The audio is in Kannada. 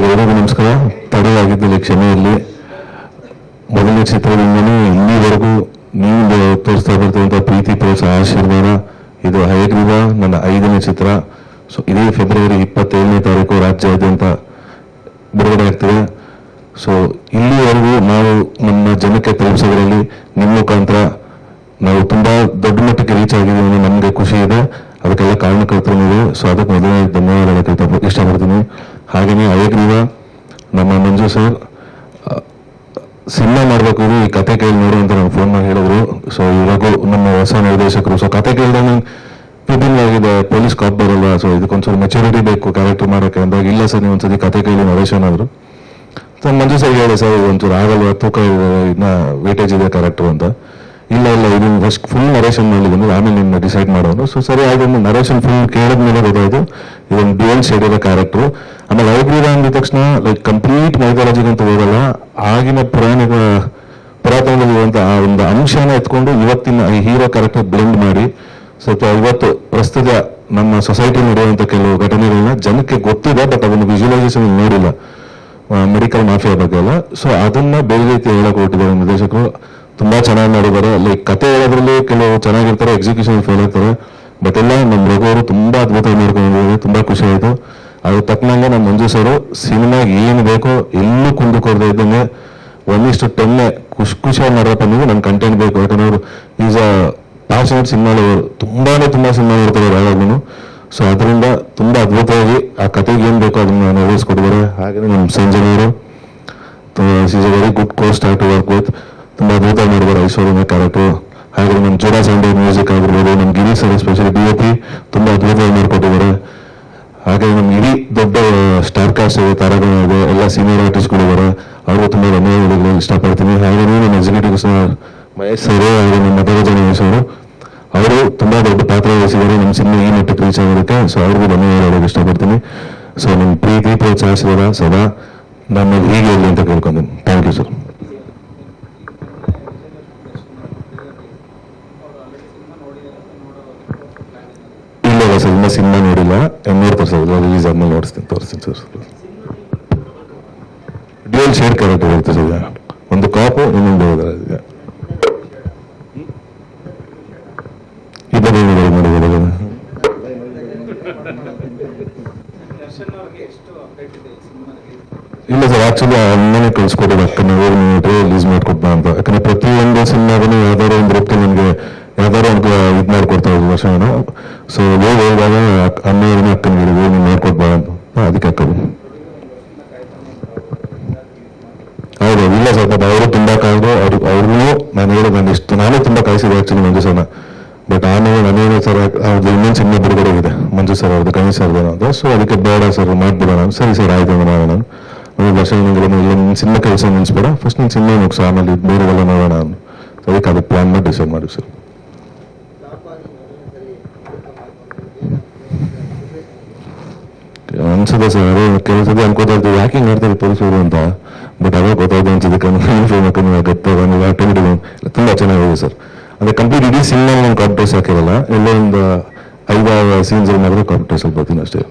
ಎಲ್ಲರಿಗೂ ನಮಸ್ಕಾರ. ತಡವಾಗಿದ್ದಲ್ಲಿ ಕ್ಷಮೆಯಲ್ಲಿ. ಮೊದಲನೇ ಚಿತ್ರದಿಂದಲೂ ಇಲ್ಲಿವರೆಗೂ ನೀವು ತೋರಿಸ್ತಾ ಬರ್ತಿರುವಂಥ ಪ್ರೀತಿ, ಪ್ರೋತ್ಸಾಹ, ಆಶೀರ್ವಾದ. ಇದು ಹಯಗ್ರೀವ ನನ್ನ 5ನೇ ಚಿತ್ರ. ಸೊ ಇದೇ ಫೆಬ್ರವರಿ 27ನೇ ತಾರೀಕು ರಾಜ್ಯಾದ್ಯಂತ ಬಿಡುಗಡೆ ಆಗ್ತದೆ. ಸೊ ಇಲ್ಲಿವರೆಗೂ ನಾವು ನಮ್ಮ ಜನಕ್ಕೆ ತಲುಪಿಸೋದ್ರಲ್ಲಿ ನಿಮ್ಮ ಮುಖಾಂತರ ನಾವು ತುಂಬ ದೊಡ್ಡ ಮಟ್ಟಕ್ಕೆ ರೀಚ್ ಆಗಿದ್ದೀವಿ ಅನ್ನೋ ನಮಗೆ ಖುಷಿ ಇದೆ. ಅದಕ್ಕೆಲ್ಲ ಕಾರಣಕರ್ತರು ನೀವು. ಸೊ ಅದಕ್ಕೆ ಮೊದಲನೇ ಧನ್ಯವಾದ ಇಷ್ಟಪಡ್ತೀನಿ. ಹಾಗೆಯೇ ಹಯಗ್ರೀವ ನಮ್ಮ ಮಂಜು ಸರ್ ಸಿನಿಮಾ ಮಾಡಬೇಕು, ಈ ಕತೆ ಕೇಳಿ ನೋಡು ಅಂತ ನಂಗೆ ಫೋನ್ ಮಾಡಿ ಹೇಳಿದ್ರು. ಸೊ ಇವಾಗೂ ನಮ್ಮ ಹೊಸ ನಿರ್ದೇಶಕರು. ಸೊ ಕತೆ ಕೇಳಿದ್ರೆ ನಂಗೆ ವಿಭಿನ್ನವಾಗಿದೆ, ಪೊಲೀಸ್ ಕಾಪ್ ಬರಲ್ಲ, ಸೊ ಇದಕ್ಕೊಂದ್ಸಲ ಮೆಚುರಿಟಿ ಬೇಕು ಕ್ಯಾರೆಕ್ಟರ್ ಮಾಡೋಕ್ಕೆ ಅಂದಾಗ, ಇಲ್ಲ ಸರ್ ನೀವು ಒಂದ್ಸತಿ ಕತೆ ಕೇಳಿ ನರೇಶನ್ ಆದರು. ಸೊ ಮಂಜು ಸರ್ ಹೇಳಿ ಸರ್ ಒಂಚೂರು ಆಗಲ್ವ, ತೂಕ ಇದನ್ನ ವೇಟೇಜ್ ಇದೆ ಕ್ಯಾರೆಕ್ಟರ್ ಅಂತ. ಇಲ್ಲ ಇದನ್ನು ಫಸ್ಟ್ ಫುಲ್ ನರೇಷನ್ ಮಾಡಲಿದ್ದು ಆಮೇಲೆ ನಿನ್ನ ಡಿಸೈಡ್ ಮಾಡೋದು. ಸೊ ಸರಿ ಆಗ ನರೇಷನ್ ಫುಲ್ ಕೇಳಿದ್ಮೇಲೆ ಗೊತ್ತಾಯ್ತು ಇದೊಂದು ಡ್ಯೂಯಲ್ ಶೇಡ್ ಇರೋ ಕ್ಯಾರೆಕ್ಟರ್. ಆಮೇಲೆ ಹಯಗ್ರೀವ ಅಂದ ತಕ್ಷಣ ಲೈಕ್ ಕಂಪ್ಲೀಟ್ ಮೈಥಾಲಜಿಗೆ ಅಂತ ಹೋಗಲ್ಲ, ಆಗಿನ ಪುರಾತನದಲ್ಲಿರುವಂಥ ಆ ಒಂದು ಅಂಶನ ಎತ್ಕೊಂಡು ಇವತ್ತಿನ ಈ ಹೀರೋ ಕ್ಯಾರೆಕ್ಟರ್ ಬ್ಲೆಂಡ್ ಮಾಡಿ ಸ್ವಲ್ಪ ಇವತ್ತು ಪ್ರಸ್ತುತ ನಮ್ಮ ಸೊಸೈಟಿ ನಡೆಯುವಂಥ ಕೆಲವು ಘಟನೆಗಳನ್ನ ಜನಕ್ಕೆ ಗೊತ್ತಿದೆ, ಬಟ್ ಅದನ್ನು ವಿಜುವಲೈಸೇಷನ್ ನೋಡಿಲ್ಲ, ಮೆಡಿಕಲ್ ಮಾಫಿಯಾ ಬಗ್ಗೆ ಎಲ್ಲ. ಸೊ ಅದನ್ನ ಬೇರೆ ರೀತಿ ಹೇಳಕ್ ಹೊರಟಿದ್ದಾರೆ ನಿರ್ದೇಶಕರು. ತುಂಬಾ ಚೆನ್ನಾಗಿ ಮಾಡಿದ್ದಾರೆ. ಲೈಕ್ ಕತೆ ಹೇಳೋದ್ರಲ್ಲಿ ಕೆಲವು ಚೆನ್ನಾಗಿರ್ತಾರೆ, ಎಕ್ಸಿಕ್ಯೂಷನ್ ಫೇಲ್ ಆಗ್ತಾರೆ, ಬಟ್ ಎಲ್ಲ ನಮ್ಮ ರಘು ಅವರು ತುಂಬಾ ಅದ್ಭುತವಾಗಿ ನೋಡ್ಕೊಂಡಿದ್ದಾರೆ. ತುಂಬಾ ಖುಷಿ ಆಯಿತು. ಅದ್ರ ತಕ್ಕನಂಗೆ ನಮ್ಮ ಮಂಜು ಸರು ಸಿನಿಮಾಗೆ ಏನು ಬೇಕೋ ಎಲ್ಲೂ ಕುಂದುಕೊಡದೆ ಇದ್ದಂಗೆ 1:10 ಖುಷಿಯಾಗಿ ಮಾಡಪ್ಪ ನೀವು, ನನ್ನ ಕಂಟೆಂಟ್ ಬೇಕು. ಯಾಕಂದ್ರೆ ಅವರು ಈಸ್ ಅ ಪ್ಯಾಷನೇಟ್ ಸಿನಿಮಾ ತುಂಬಾ ಸಿನಿಮಾ ನೋಡ್ತಾರೆ ಯಾವಾಗ್ಲೂ. ಸೊ ಅದರಿಂದ ತುಂಬಾ ಅದ್ಭುತವಾಗಿ ಆ ಕತೆಗೆ ಏನು ಬೇಕೋ ಅದನ್ನ ನೆರವೇರಿಸ್ಕೊಟ್ಟಿದ್ದಾರೆ. ಹಾಗೆ ನಮ್ಮ ಸಂಜಯ್ ಅವರು is a very good costar to work with. ತುಂಬಾ ಅದ್ಭುತ ಮಾಡಿದ್ದಾರೆ ಐಶ್ವರ್ಯ ಕ್ಯಾರೆಕ್ಟರ್. ಹಾಗೆ ನಮ್ಮ ಜೋಡಾ ಸೌಂಡ್ ಮ್ಯೂಸಿಕ್ ಆಗಿರ್ಬೋದು, ನಮ್ಮ ಗಿರಿ ಸರ್ ಎಸ್ಪೆಷಲಿ DOP ತುಂಬಾ ಅದ್ಭುತವಾಗಿ ಮಾಡಿಕೊಟ್ಟಿದ್ದಾರೆ. ಹಾಗೆ ನಮ್ಮ ಇಡೀ ದೊಡ್ಡ ಸ್ಟಾರ್ ಕಾಸ್ಟ್ ಇದೆ, ತಾರಾಗಣ ಇದೆ, ಎಲ್ಲ ಸೀನಿಯರ್ ಆರ್ಟಿಸ್ಟ್ಗಳಿದ್ದಾರೆ. ಅವ್ರಿಗೂ ತುಂಬಾ ಧನ್ಯವಾದಗಳು ಇಷ್ಟಪಡ್ತೀನಿ. ಹಾಗೆ ನಮ್ಮ ಎಕ್ಸಿಕ್ಯೂಟಿವ್ಸ್ ಮಹೇಶ್ ಸರ್, ಹಾಗೆ ನಮ್ಮ ಮಧುರಜನ ಅವರು, ಅವರು ತುಂಬಾ ದೊಡ್ಡ ಪಾತ್ರ ವಹಿಸಿದ್ದಾರೆ ನಮ್ಮ ಸಿನಿಮಾ ಈ ಮಟ್ಟಕ್ಕೆ ರೀಚ್ ಆಗೋದಕ್ಕೆ. ಸೊ ಅವ್ರಿಗೂ ಧನ್ಯವಾದಗಳು ಇಷ್ಟಪಡ್ತೀನಿ. ಸೊ ನಿಮ್ಮ ಪ್ರೀತಿ ಪ್ರೋತ್ಸಾಹಿಸಿದ ಸದಾ ನಮ್ಮ ಹೀಗೆ ಇರಲಿ ಅಂತ ಕೇಳ್ಕೊಂತೀನಿ. Thank you sir. ಸರ್ ಇನ್ನ ಸಿನಿಮಾ ನೋಡಿಲ್ಲ, ನೋಡ್ತಾರೆ ಸರ್, ರಿಲೀಸ್ ಆದ್ಮೇಲೆ ತೋರಿಸ್ತೀನಿ ಸರ್. ಡ್ಯೂಯಲ್ ಶೇಡ್ ಕ್ಯಾರೆಕ್ಟರ್ ಇರುತ್ತೆ ಸರ್, ಒಂದು ಕಾಪು ಇನ್ನೊಂದು ಇಲ್ಲ ಸರ್, ಆಕ್ಚುಲಿ ಅಮ್ಮನೇ ಕಳ್ಸ್ಕೊಡೋದು ಅಕ್ಕನ ರಿಲೀಸ್ ಮಾಡ್ಕೊಡ್ಬಾ ಅಂತ. ಯಾಕಂದ್ರೆ ಪ್ರತಿಯೊಂದು ಸಿನಿಮಾಗೂ ಯಾವ್ದಾದ್ರು ಒಂದು ರೂಪದಲ್ಲಿ ನನಗೆ ಯಾವ್ದಾರು ಒಂದು ಇದು ಮಾಡ್ಕೊಡ್ತಾ ಇದ್ರು ವರ್ಷನ. ಸೊ ಹೋದಾಗ ಅಮ್ಮನ ಅಕ್ಕನ ಹೇಳಿದ್ರು ನೀವು ಮಾಡ್ಕೊಡ್ಬಾ ಅಂತ, ಅದಕ್ಕೆ ಅಕ್ಕದು. ಹೌದು, ಇಲ್ಲ ಸರ್, ಪಾಪ ಅವರು ತುಂಬಾ ಕಾಯ್ದು ಅವ್ರಿಗೂ ನಾನು ಹೇಳೋದು ನಾನು ತುಂಬಾ ಕಾಯಿಸಿದೆ ಆಕ್ಚುಲಿ ಮಂಜು ಸರ್ನ. ಬಟ್ ಆಮೇಲೆ ನಾನೇನು ಸರ್ ಅವ್ರದ್ದು ಇನ್ನೊಂದು ಸಿನಿಮಾ ಬಿಡುಗಡೆ ಇದೆ ಮಂಜು ಸರ್ ಅವ್ರದ್ದು, ಕಣಿ ಸರ್ ಅಂತ. ಸೊ ಅದಕ್ಕೆ ಬೇಡ ಸರ್ ಮಾಡ್ಬಿಡೋಣ. ಸರಿ ಸರ್ ಆಯ್ತು ಅಂದ್ರೆ ನಾನು ವರ್ಷ ನಿನ್ನ ಸಿನಿಮಾ ಕೆಲಸ ನಿಲ್ಸ್ಬೇಡ, ಫಸ್ಟ್ ನಿನ್ನ ಸಿನಿಮಾ ಮುಗಿಸು, ಆಮೇಲೆ ಬೇರೆಲ್ಲ ನೋಡೋಣ. ಅದಕ್ಕೆ ಅದಕ್ಕೆ ಪ್ಲಾನ್ ಮಾಡಿ ಡಿಸೈಡ್ ಮಾಡಿ ಸರ್. ಅನ್ಸುತ್ತೆ ಸರ್, ಅದೇ ಕೆಲಸದ ಅನ್ಕೋತಾ ಇರ್ತೀವಿ ಯಾಕೆ ಹಿಂಗೆ ಮಾಡ್ತಾರೆ ಪೊಲೀಸರು ಅಂತ. ಬಟ್ ಅದೇ ಗೊತ್ತಾಯ್ತು ಅನ್ಸಿದೆ, ತುಂಬಾ ಚೆನ್ನಾಗಿದೆ ಸರ್. ಅದೇ ಕಂಪ್ಲೀಟ್ ಇಡೀ ಸಿನಿಮಾ ನಾನು ಕಾಂಪಿಟೇಸ್ ಹಾಕಿರಲ್ಲ, ಎಲ್ಲೋ ಒಂದು 5-6 ಸೀನ್ಸ್ ಮಾತ್ರ ಕಾಂಪಿಟೇಸ್ ಬರ್ತೀನಿ ಅಷ್ಟೇ.